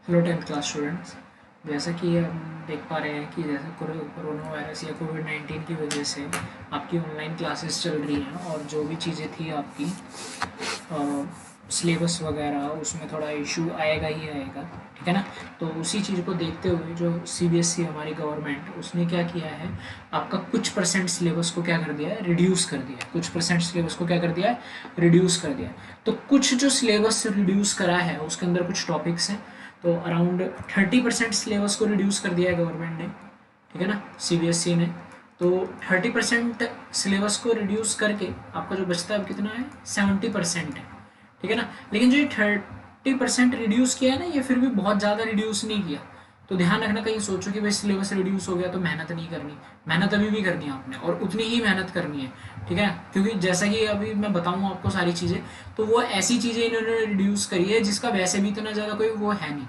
Hello 10th class students. जैसा कि हम देख पा रहे हैं कि जैसे कोरोना वायरस या कोविड-19 की वजह से आपकी ऑनलाइन क्लासेस चल रही हैं और जो भी चीज़ें थी आपकी सिलेबस वगैरह उसमें थोड़ा इशू आएगा ही आएगा। ठीक है ना। तो उसी चीज़ को देखते हुए जो सीबीएसई हमारी गवर्नमेंट उसने क्या किया है, आपका कुछ परसेंट सिलेबस को क्या कर दिया है, रिड्यूस कर दिया है। कुछ परसेंट सिलेबस को क्या कर दिया है, रिड्यूस कर दिया है। तो कुछ जो सिलेबस रिड्यूस करा है उसके अंदर कुछ टॉपिक्स हैं। तो अराउंड 30% सिलेबस को रिड्यूस कर दिया है गवर्नमेंट ने। ठीक है ना, सीबीएसई ने। तो 30% सिलेबस को रिड्यूस करके आपका जो बचता है कितना है, 70% है। ठीक है ना। लेकिन जो ये 30% रिड्यूस किया है ना, ये फिर भी बहुत ज़्यादा रिड्यूस नहीं किया। तो ध्यान रखना, कहीं सोचो कि भाई सिलेबस रिड्यूस हो गया तो मेहनत नहीं करनी। मेहनत अभी भी करनी है आपने, और उतनी ही मेहनत करनी है। ठीक है, क्योंकि जैसा कि अभी मैं बताऊँ आपको सारी चीज़ें, तो वो ऐसी चीज़ें इन्होंने रिड्यूस करी है जिसका वैसे भी इतना ज़्यादा कोई वो है नहीं।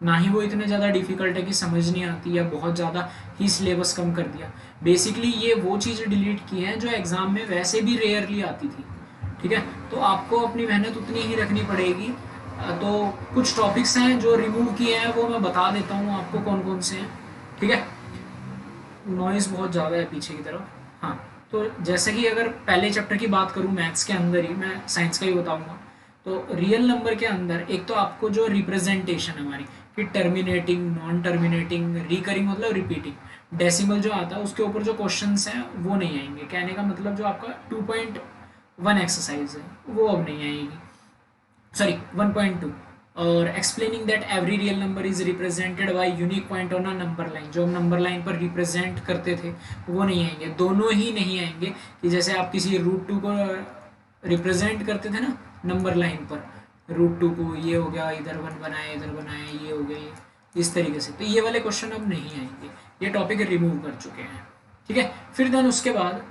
ना ही वो इतने ज़्यादा डिफ़िकल्ट है कि समझ नहीं आती, या बहुत ज़्यादा ही सिलेबस कम कर दिया। बेसिकली ये वो चीज़ें डिलीट की हैं जो एग्ज़ाम में वैसे भी रेयरली आती थी। ठीक है। तो आपको अपनी मेहनत उतनी ही रखनी पड़ेगी। तो कुछ टॉपिक्स हैं जो रिमूव किए हैं, वो मैं बता देता हूँ आपको कौन कौन से हैं। ठीक है। नॉइज़ बहुत ज़्यादा है पीछे की तरफ। हाँ। तो जैसे कि अगर पहले चैप्टर की बात करूँ मैथ्स के अंदर ही, मैं साइंस का ही बताऊँगा। तो रियल नंबर के अंदर एक तो आपको जो रिप्रेजेंटेशन है हमारी, कि टर्मिनेटिंग, नॉन टर्मिनेटिंग, रिकरिंग मतलब रिपीटिंग, डेसिमल जो आता है उसके ऊपर जो क्वेश्चंस हैं वो नहीं आएंगे। कहने का मतलब जो आपका 2.1 एक्सरसाइज है वो अब नहीं आएगी, सॉरी 1.2। और explaining that every real number is represented by unique point on a number line, जो हम नंबर लाइन पर रिप्रेजेंट करते थे वो नहीं आएंगे। दोनों ही नहीं आएंगे, कि जैसे आप किसी रूट 2 को रिप्रेजेंट करते थे ना नंबर लाइन पर, रूट 2 को ये हो गया, इधर 1 बनाए, इधर बनाए, ये हो गया, ये इस तरीके से। तो ये वाले क्वेश्चन अब नहीं आएंगे, ये टॉपिक रिमूव कर चुके हैं। ठीक है। फिर देन उसके बाद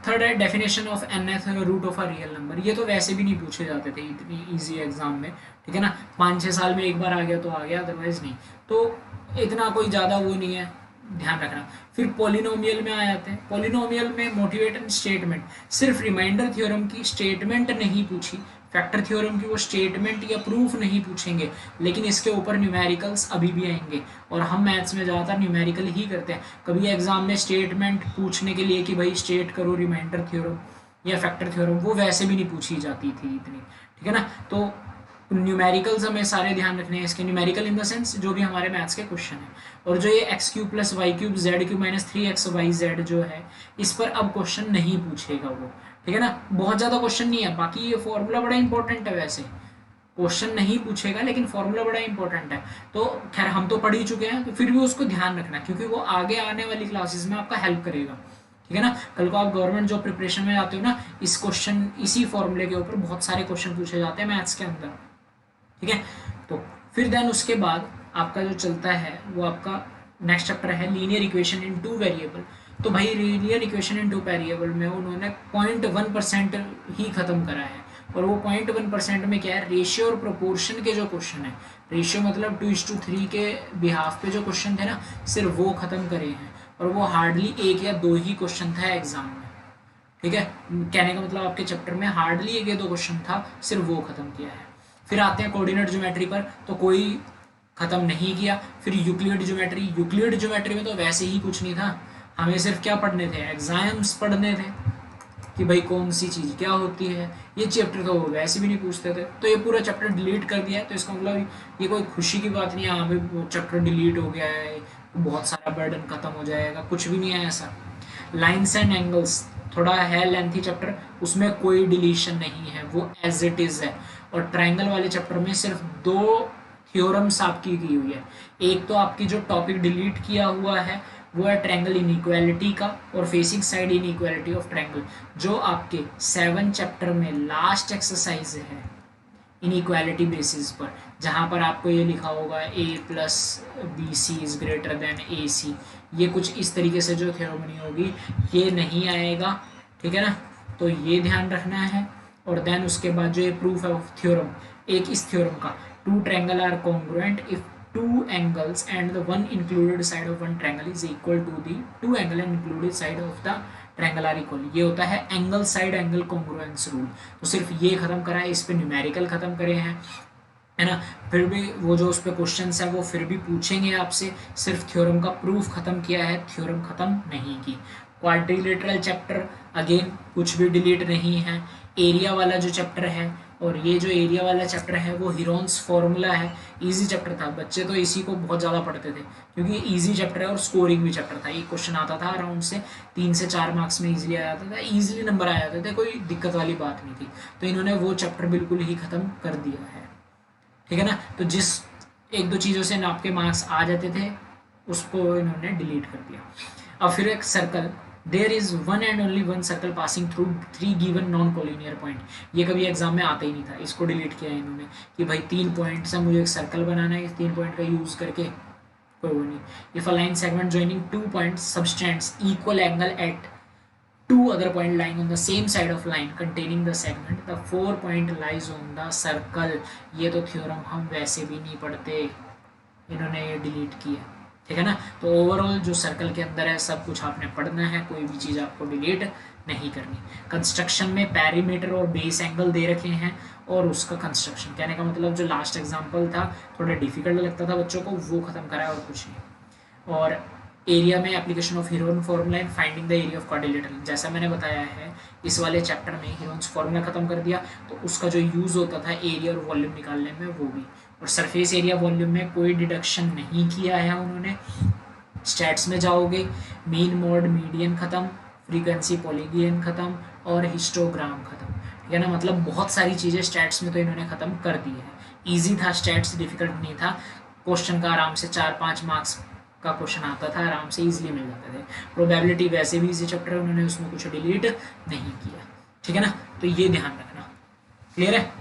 थर्ड है definition of nth root of a real number. ये तो वैसे भी नहीं पूछे जाते थे इतनी इजी एग्जाम में। ठीक है ना, 5-6 साल में एक बार आ गया तो आ गया, अदरवाइज नहीं। तो इतना कोई ज़्यादा वो नहीं है, ध्यान रखना। फिर पॉलिनोमियल में आ जाते हैं। पॉलिनोमियल में मोटिवेट एंड स्टेटमेंट, सिर्फ रिमाइंडर थ्योरम की स्टेटमेंट नहीं पूछी, फैक्टर थ्योरम की वो स्टेटमेंट या प्रूफ नहीं पूछेंगे, लेकिन इसके ऊपर न्यूमेरिकल्स अभी भी आएंगे। और हम मैथ्स में ज़्यादातर न्यूमेरिकल ही करते हैं। कभी एग्जाम में स्टेटमेंट पूछने के लिए कि भाई स्टेट करो रिमाइंडर थ्योरम या फैक्टर थ्योरम, वो वैसे भी नहीं पूछी जाती थी इतनी। ठीक है ना। तो न्यूमेरिकल्स हमें सारे ध्यान रखने हैं इसके। न्यूमेरिकल इन द सेंस जो भी हमारे मैथ्स के क्वेश्चन हैं। और जो ये x³ + y³ z³ - 3x y z जो है, इस पर अब क्वेश्चन नहीं पूछेगा वो। ठीक है ना, बहुत ज़्यादा क्वेश्चन नहीं है। बाकी ये फॉर्मूला बड़ा इंपॉर्टेंट है, वैसे क्वेश्चन नहीं पूछेगा लेकिन फॉर्मूला बड़ा इंपॉर्टेंट है। तो खैर हम तो पढ़ ही चुके हैं, तो फिर भी उसको ध्यान रखना, क्योंकि वो आगे आने वाली क्लासेस में आपका हेल्प करेगा। ठीक है ना। कल को आप गवर्नमेंट जॉब प्रिपरेशन में जाते हो ना, इस क्वेश्चन, इसी फॉर्मूले के ऊपर बहुत सारे क्वेश्चन पूछे जाते हैं मैथ्स के अंदर। ठीक है। तो फिर देन उसके बाद आपका जो चलता है वो आपका नेक्स्ट चैप्टर है लीनियर इक्वेशन इन 2 वेरिएबल। तो भाई लीनियर इक्वेशन इन 2 वेरिएबल में उन्होंने 0.1% ही खत्म करा है। और वो 0.1% में क्या है, रेशियो और प्रोपोर्शन के जो क्वेश्चन है, रेशियो मतलब 2:3 के बिहाफ पे जो क्वेश्चन थे ना, सिर्फ वो खत्म करे हैं। और वो हार्डली 1 या 2 ही क्वेश्चन था एग्जाम में। ठीक है, कहने का मतलब आपके चैप्टर में हार्डली 1 या 2 क्वेश्चन था, सिर्फ वो खत्म किया है। फिर आते हैं कोऑर्डिनेट ज्योमेट्री पर, तो कोई ख़त्म नहीं किया। फिर यूक्लिड ज्योमेट्री, यूक्लिड ज्योमेट्री में तो वैसे ही कुछ नहीं था, हमें सिर्फ क्या पढ़ने थे, एग्जाम्स पढ़ने थे कि भाई कौन सी चीज़ क्या होती है। ये चैप्टर तो वैसे भी नहीं पूछते थे, तो ये पूरा चैप्टर डिलीट कर दिया है। तो इसका मतलब ये कोई खुशी की बात नहीं है, हाँ भाई वो चैप्टर डिलीट हो गया है, बहुत सारा बर्डन खत्म हो जाएगा, कुछ भी नहीं है ऐसा। लाइन्स एंड एंगल्स थोड़ा है लेंथी चैप्टर, उसमें कोई डिलीशन नहीं है, वो एज इट इज़ है। और ट्रायंगल वाले चैप्टर में सिर्फ 2 थ्योरम्स आपकी की हुई है। एक तो आपकी जो टॉपिक डिलीट किया हुआ है वो है ट्रायंगल इनइक्वालिटी का, और facing side inequality of triangle, जो आपके 7 चैप्टर में लास्ट एक्सरसाइज है इनइक्वालिटी बेसिस पर, जहाँ पर आपको ये लिखा होगा a + bc > ac। ये कुछ इस तरीके से जो थ्योरम होगी, ये नहीं आएगा। ठीक है ना, तो ये ध्यान रखना है। और देन उसके बाद जो ये प्रूफ है ऑफ थ्योरम, एक इस थ्योरम का, 2 triangle are congruent if 2 angles and the one included side of one triangle is equal to the 2 angle and included side of the triangle are equal. ये होता है angle side angle congruence rule. तो सिर्फ ये खत्म करा है, इस पे न्यूमेरिकल खत्म करे हैं। है ना। फिर भी वो जो उस पे क्वेश्चंस है वो फिर भी पूछेंगे आपसे, सिर्फ थ्योरम का प्रूफ खत्म किया है, थ्योरम खत्म नहीं की। क्वाड्रिलेटरल चैप्टर अगेन कुछ भी डिलीट नहीं है। एरिया वाला जो चैप्टर है, और ये जो एरिया वाला चैप्टर है वो हिरोन्स फॉर्मूला है, इजी चैप्टर था, बच्चे तो इसी को बहुत ज़्यादा पढ़ते थे क्योंकि इजी चैप्टर है और स्कोरिंग भी चैप्टर था। एक क्वेश्चन आता था अराउंड से 3 से 4 मार्क्स में इजीली आ जाता था, इजीली नंबर आ जाते थे, कोई दिक्कत वाली बात नहीं थी। तो इन्होंने वो चैप्टर बिल्कुल ही ख़त्म कर दिया है, ठीक है ना। तो जिस एक दो चीज़ों से आपके मार्क्स आ जाते थे उसको इन्होंने डिलीट कर दिया। अब फिर एक circle, there is one and only one circle passing through 3 given non collinear point, ये कभी एग्जाम में आता ही नहीं था, इसको डिलीट किया है इन्होंने कि भाई 3 पॉइंट से मुझे एक सर्कल बनाना है, इस 3 पॉइंट का यूज़ करके कोई वो नहीं। If a line segment joining 2 points subtends equal angle at two other point lying on the same side of line containing the segment, the 4 point lies on the circle। ये तो theorem हम वैसे भी नहीं पढ़ते, इन्होंने ये डिलीट किया, ठीक है ना। तो ओवरऑल जो सर्कल के अंदर है सब कुछ आपने पढ़ना है, कोई भी चीज़ आपको डिलीट नहीं करनी। कंस्ट्रक्शन में पैरीमीटर और बेस एंगल दे रखे हैं और उसका कंस्ट्रक्शन, कहने का मतलब जो लास्ट एग्जाम्पल था थोड़ा डिफिकल्ट लगता था बच्चों को, वो ख़त्म करा है और कुछ नहीं। और एरिया में application of Heron formula and finding the area of quadrilateral, जैसा मैंने बताया है इस वाले चैप्टर में हीरोन्स फॉर्मूला खत्म कर दिया, तो उसका जो यूज़ होता था एरिया और वॉल्यूम निकालने में वो भी, और सरफेस एरिया वॉल्यूम में कोई डिडक्शन नहीं किया है उन्होंने। स्टैट्स में जाओगे, मीन मोड मीडियन ख़त्म, फ्रीक्वेंसी पॉलीगियन ख़त्म और हिस्टोग्राम ख़त्म, ठीक है ना। मतलब बहुत सारी चीज़ें स्टैट्स में तो इन्होंने ख़त्म कर दी है। ईजी था स्टैट्स, डिफिकल्ट नहीं था, क्वेश्चन का आराम से 4-5 मार्क्स का क्वेश्चन आता था, आराम से इजीली मिल जाते थे। प्रोबेबिलिटी वैसे भी इजी चैप्टर है, उन्होंने उसमें कुछ डिलीट नहीं किया, ठीक है ना। तो ये ध्यान रखना, क्लियर है।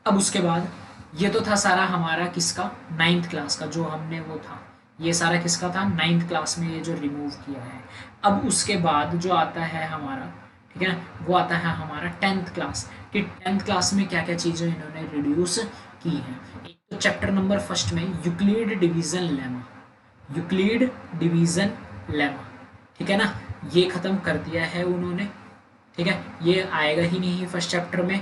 अब उसके बाद ये तो था सारा हमारा किसका, 9th क्लास का जो हमने वो था, ये सारा किसका था 9th क्लास में ये जो रिमूव किया है। अब उसके बाद जो आता है हमारा, ठीक है ना, वो आता है हमारा 10th क्लास कि 10th क्लास में क्या क्या चीज़ें इन्होंने रिड्यूस की हैं। एक तो चैप्टर नंबर फर्स्ट में Euclid division lemma, Euclid division lemma, ठीक है ना, ये ख़त्म कर दिया है उन्होंने, ठीक है, ये आएगा ही नहीं फर्स्ट चैप्टर में।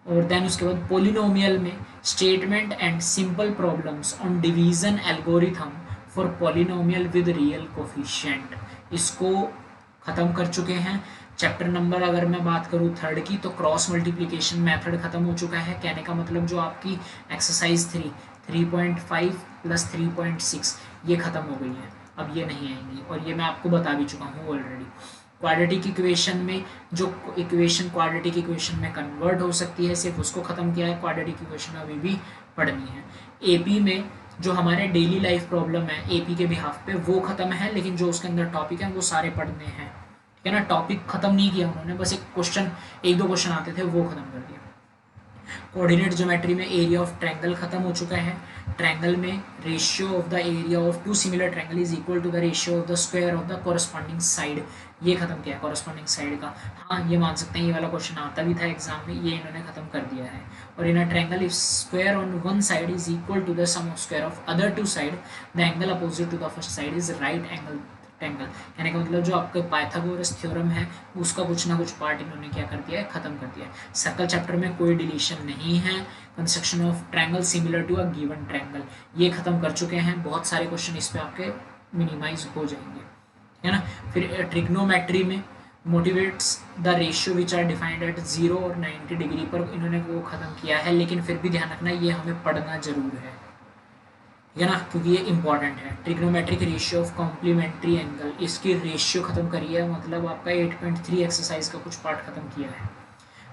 और देन उसके बाद पोलिनोमियल में statement and simple problems on division algorithm for polynomial with real coefficient, इसको ख़त्म कर चुके हैं। चैप्टर नंबर अगर मैं बात करूँ थर्ड की, तो क्रॉस मल्टीप्लिकेशन मेथड ख़त्म हो चुका है, कहने का मतलब जो आपकी एक्सरसाइज 3.5 प्लस 3.6 ये ख़त्म हो गई है, अब ये नहीं आएंगी, और ये मैं आपको बता भी चुका हूँ ऑलरेडी। क्वाड्रेटिक इक्वेशन में जो इक्वेशन क्वाड्रेटिक इक्वेशन में कन्वर्ट हो सकती है सिर्फ उसको ख़त्म किया है, क्वाड्रेटिक इक्वेशन अभी भी पढ़नी है। एपी में जो हमारे डेली लाइफ प्रॉब्लम है एपी के बिहाफ पे वो ख़त्म है, लेकिन जो उसके अंदर टॉपिक है वो सारे पढ़ने हैं, ठीक है ना। टॉपिक ख़त्म नहीं किया उन्होंने, बस एक दो क्वेश्चन आते थे वो ख़त्म कर दिया। कोऑर्डिनेट ज्योमेट्री में एरिया ऑफ ट्रायंगल खत्म हो चुका है। ट्रायंगल में ratio of the area of two similar triangle is equal to the ratio of the square of the corresponding side, ये खत्म किया कॉरस्पॉन्डिंग साइड का। हाँ ये मान सकते हैं ये वाला क्वेश्चन आता भी था एग्जाम में, ये इन्होंने खत्म कर दिया है। और in a triangle if square on one side is equal to the sum of square of other two side, the angle opposite to the first side is right angle triangle, यानी कि मतलब जो आपका पाइथागोरस थ्योरम है उसका कुछ ना कुछ पार्ट इन्होंने क्या कर दिया है, खत्म कर दिया है। सर्कल चैप्टर में कोई डिलीशन नहीं है। Construction of triangle similar to a given triangle ये खत्म कर चुके हैं, बहुत सारे क्वेश्चन इस पे आपके मिनिमाइज हो जाएंगे, है ना। फिर ट्रिग्नोमेट्री में motivates the ratio which are defined at 0 और 90 डिग्री पर इन्होंने वो ख़त्म किया है, लेकिन फिर भी ध्यान रखना ये हमें पढ़ना जरूर है, ठीक है ना, क्योंकि ये इंपॉर्टेंट है। Trigonometric ratio of complementary angle, इसकी रेशियो खत्म करी है, मतलब आपका 8.3 एक्सरसाइज का कुछ पार्ट खत्म किया है।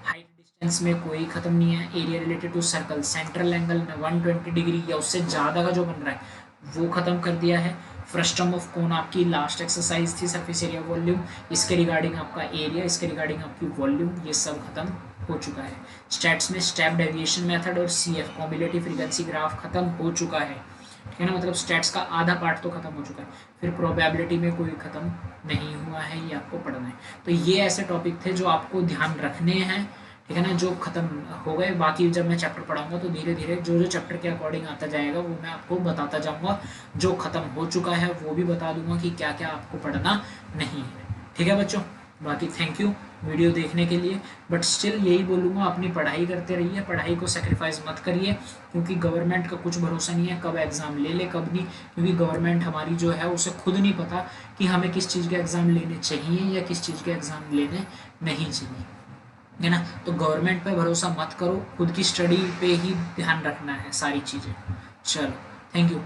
हाइट डिस्टेंस में कोई खत्म नहीं है। Area related to circle central angle 120 degree या उससे ज़्यादा का जो बन रहा है वो खत्म कर दिया है। फ्रस्टम ऑफ कोन आपकी लास्ट एक्सरसाइज थी, सरफेस एरिया वॉल्यूम, इसके रिगार्डिंग आपका एरिया, इसके रिगार्डिंग आपकी वॉल्यूम, ये सब खत्म हो चुका है। स्टैट्स में स्टेप डेविएशन मेथड और सीएफ कॉम्बिनेटिव फ्रीक्वेंसी ग्राफ खत्म हो चुका है, ठीक है ना, मतलब स्टैट्स का आधा पार्ट तो खत्म हो चुका है। फिर प्रोबेबिलिटी में कोई खत्म नहीं हुआ है, ये आपको पढ़ना है। तो ये ऐसे टॉपिक थे जो आपको ध्यान रखने हैं, ठीक है ना, जो खत्म हो गए। बाकी जब मैं चैप्टर पढ़ाऊंगा तो धीरे धीरे जो जो चैप्टर के अकॉर्डिंग आता जाएगा वो मैं आपको बताता जाऊंगा, जो खत्म हो चुका है वो भी बता दूंगा कि क्या क्या आपको पढ़ना नहीं है, ठीक है बच्चों। बाकी थैंक यू, वीडियो देखने के लिए। बट स्टिल यही बोलूँगा, अपनी पढ़ाई करते रहिए, पढ़ाई को सेक्रीफाइस मत करिए, क्योंकि गवर्नमेंट का कुछ भरोसा नहीं है कब एग्ज़ाम ले ले कब नहीं, क्योंकि गवर्नमेंट हमारी जो है उसे खुद नहीं पता कि हमें किस चीज़ के एग्ज़ाम लेने चाहिए या किस चीज़ के एग्ज़ाम लेने नहीं चाहिए, है ना। तो गवर्नमेंट पे भरोसा मत करो, खुद की स्टडी पे ही ध्यान रखना है सारी चीज़ें। चलो, थैंक यू।